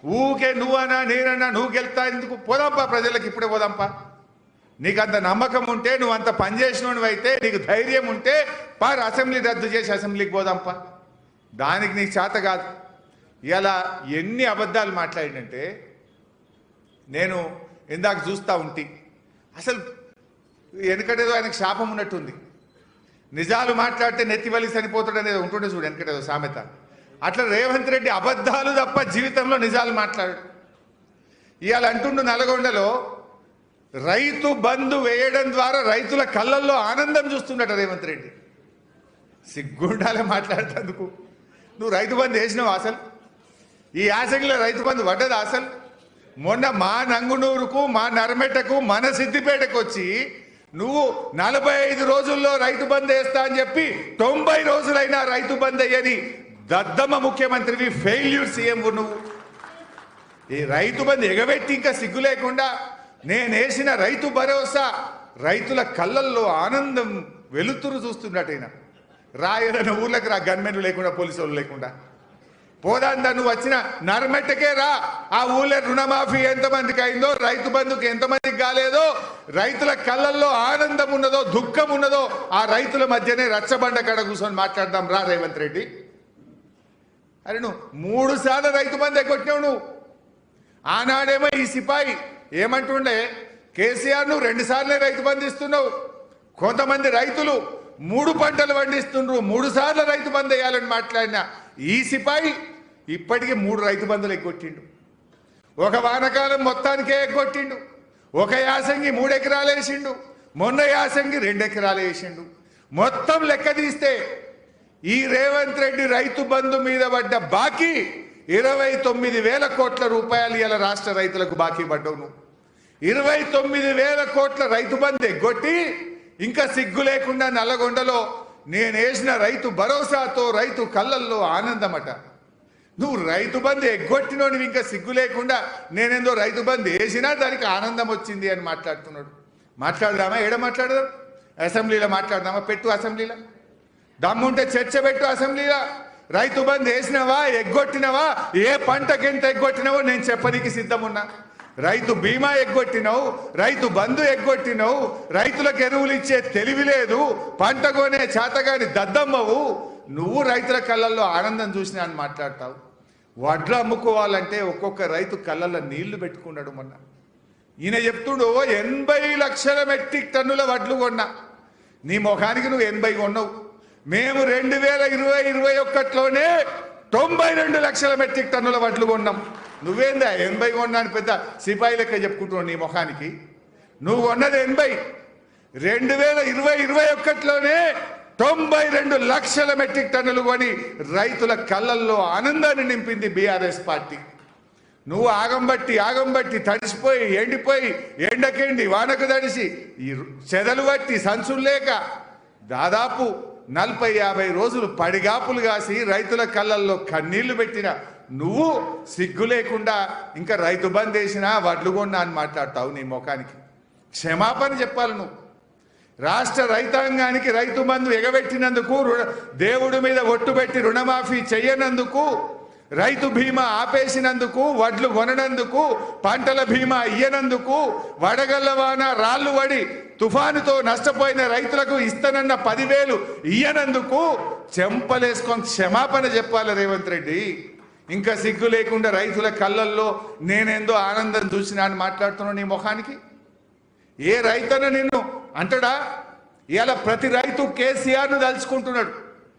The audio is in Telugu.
ఊకే నువ్వనా నేనన్నా నువ్వు గెలుతా ఎందుకు? పోదాంపా, ప్రజలకు ఇప్పుడే పోదాంపా. నీకు అంత నమ్మకం ఉంటే, నువ్వు అంత పనిచేసినవి అయితే, నీకు ధైర్యం ఉంటే పార్ అసెంబ్లీ రద్దు చేసి అసెంబ్లీకి పోదాంపా. దానికి నీకు చేత కాదు. ఇలా ఎన్ని అబద్ధాలు మాట్లాడినంటే నేను ఇందాక చూస్తూ ఉంటే అసలు వెనకటేదో ఆయనకు శాపం ఉన్నట్టుంది. నిజాలు మాట్లాడితే నెత్తివలి చనిపోతాడు అనేది ఉంటుండే చూడు, వెనకటేదో సామెత. అట్లా రేవంత్ రెడ్డి అబద్ధాలు తప్ప జీవితంలో నిజాలు మాట్లాడు. ఇవాళ అంటుండు నల్గొండలో రైతు బంధు వేయడం ద్వారా రైతుల కళ్ళల్లో ఆనందం చూస్తుండట రేవంత్ రెడ్డి. సిగ్గుండాలే మాట్లాడుతందుకు. నువ్వు రైతు బంధు వేసినావు అసలు? ఈ యాసంగిలో రైతు బంధు పడ్డది అసలు? మొన్న మా నంగునూరుకు, మా నర్మెటకు, మన సిద్దిపేటకు వచ్చి నువ్వు 45 రోజుల్లో రైతు బంధు వేస్తా అని చెప్పి 90 రోజులైనా రైతు బంధు అయ్యని దద్దమ్మ ముఖ్యమంత్రివి, ఫెయిల్యూర్ సీఎం నువ్వు. ఈ రైతు బంధు ఎగబెట్టి ఇంకా సిగ్గు లేకుండా నేను వేసిన రైతు భరోసా రైతుల కళ్ళల్లో ఆనందం వెలుతురు చూస్తున్నట్టయినా రాయన ఊర్లకు రా, గన్మెన్లు లేకుండా, పోలీసు వాళ్ళు లేకుండా. పోదాందా నువ్వు వచ్చిన నర్మెట్టకే రా. ఆ ఊళ్ళో రుణమాఫీ ఎంతమందికి అయిందో, రైతు బంధుకి ఎంతమందికి కాలేదో, రైతుల కళ్ళల్లో ఆనందం ఉన్నదో దుఃఖం ఉన్నదో ఆ రైతుల మధ్యనే రచ్చబండ కాడ కూర్చొని మాట్లాడదాం రా రేవంత్ రెడ్డి. అరే నువ్వు 3 సార్లు రైతు బంధు ఎగ్గొట్టినావు. నువ్వు ఆనాడేమో ఈ సిపాయి ఏమంటుండే, కేసీఆర్ నువ్వు 2 సార్లే రైతు బంధు ఇస్తున్నావు. కొంతమంది రైతులు 3 పంటలు పండిస్తుండ్రు, 3 సార్లు రైతు బంధు వేయాలని మాట్లాడిన ఈ సిపాయి ఇప్పటికీ 3 రైతు బంధులు ఎగ్గొట్టిండు. ఒక వానకాలం మొత్తానికే ఎగ్గొట్టిండు. ఒక యాసంగి 3 ఎకరాలు వేసిండు, మొన్న యాసంగి 2 ఎకరాలు వేసిండు. మొత్తం లెక్క తీస్తే ఈ రేవంత్ రెడ్డి రైతు బంధు మీద పడ్డ బాకీ 29,000 కోట్ల రూపాయలు ఇలా రాష్ట్ర రైతులకు బాకీ పడ్డావు. నువ్వు 29,000 కోట్ల రైతు బంధు ఎగ్గొట్టి ఇంకా సిగ్గు లేకుండా నల్లగొండలో నేను వేసిన రైతు భరోసాతో రైతు కళ్ళల్లో ఆనందమట. నువ్వు రైతు బంధు ఎగ్గొట్టినో నువ్వు ఇంకా సిగ్గు లేకుండా నేనేందో రైతు బంధు వేసినా దానికి ఆనందం వచ్చింది అని మాట్లాడుతున్నాడు. మాట్లాడదామా? ఏడ మాట్లాడదాం? అసెంబ్లీలో మాట్లాడదామా? పెట్టు అసెంబ్లీలో. దమ్ముంటే చర్చ పెట్టు అసెంబ్లీలో. రైతు బంధు వేసినవా, ఎగ్గొట్టినవా, ఏ పంటకి ఎంత ఎగ్గొట్టినవో నేను చెప్పనీకి సిద్ధమున్నా. రైతు బీమా ఎగ్గొట్టినవు, రైతు బంధు ఎగ్గొట్టినవు, రైతులకు ఎరువులు ఇచ్చే తెలివి లేదు, పంట కొనే చేతగాని దద్దమ్మవు. నువ్వు రైతుల కళ్ళల్లో ఆనందం చూసినా అని మాట్లాడతావు. వడ్లు అమ్ముకోవాలంటే ఒక్కొక్క రైతు కళ్ళల్లో నీళ్లు పెట్టుకున్నాడు. మొన్న ఈయన చెప్తుండు 80 లక్షల మెట్రిక్ టన్నుల వడ్లు కొన్నా. నీ ముఖానికి నువ్వు 80 కొన్నావు. మేము 2020-21లోనే 92 లక్షల మెట్రిక్ టన్నుల వడ్లు కొన్నాం. నువ్వేందా 80 కొన్నాను పెద్ద సిపాయి లెక్క చెప్పుకుంటున్నావు నీ ముఖానికి? నువ్వు కొన్నది 80. 2020-21లోనే 92 లక్షల మెట్రిక్ టన్నులు కొని రైతుల కళ్ళల్లో ఆనందాన్ని నింపింది బీఆర్ఎస్ పార్టీ. నువ్వు ఆగంబట్టి తడిసిపోయి ఎండిపోయి ఎండకెండి వానకు తడిసి ఈ చెదలు బట్టి సంచులు లేక దాదాపు 40-50 రోజులు పడిగాపులు కాసి రైతుల కళ్ళల్లో కన్నీళ్లు పెట్టిన నువ్వు సిగ్గు లేకుండా ఇంకా రైతు బంద్ వేసినా వడ్లు కొన్నా అని మాట్లాడతావు. నీ ముఖానికి క్షమాపణ చెప్పాలి. నువ్వు రాష్ట్ర రైతాంగానికి రైతు బంధు ఎగబెట్టినందుకు, దేవుడి మీద ఒట్టు పెట్టి రుణమాఫీ చెయ్యనందుకు, రైతు బీమా ఆపేసినందుకు, వడ్లు కొననందుకు, పంటల బీమా ఇయ్యనందుకు, వడగల్లవాన రాళ్ళు వడి తుఫానుతో నష్టపోయిన రైతులకు ఇస్తానన్న 10,000 ఇయ్యనందుకు చెంపలేసుకొని క్షమాపణ చెప్పాలి రేవంత్ రెడ్డి. ఇంకా సిగ్గు లేకుండా రైతుల కళ్ళల్లో నేనేందో ఆనందం చూసినా అని మాట్లాడుతున్నావు నీ ముఖానికి. ఏ రైతన్న నిన్ను అంటడా? ఇవాళ ప్రతి రైతు కేసీఆర్ను తలుచుకుంటున్నాడు.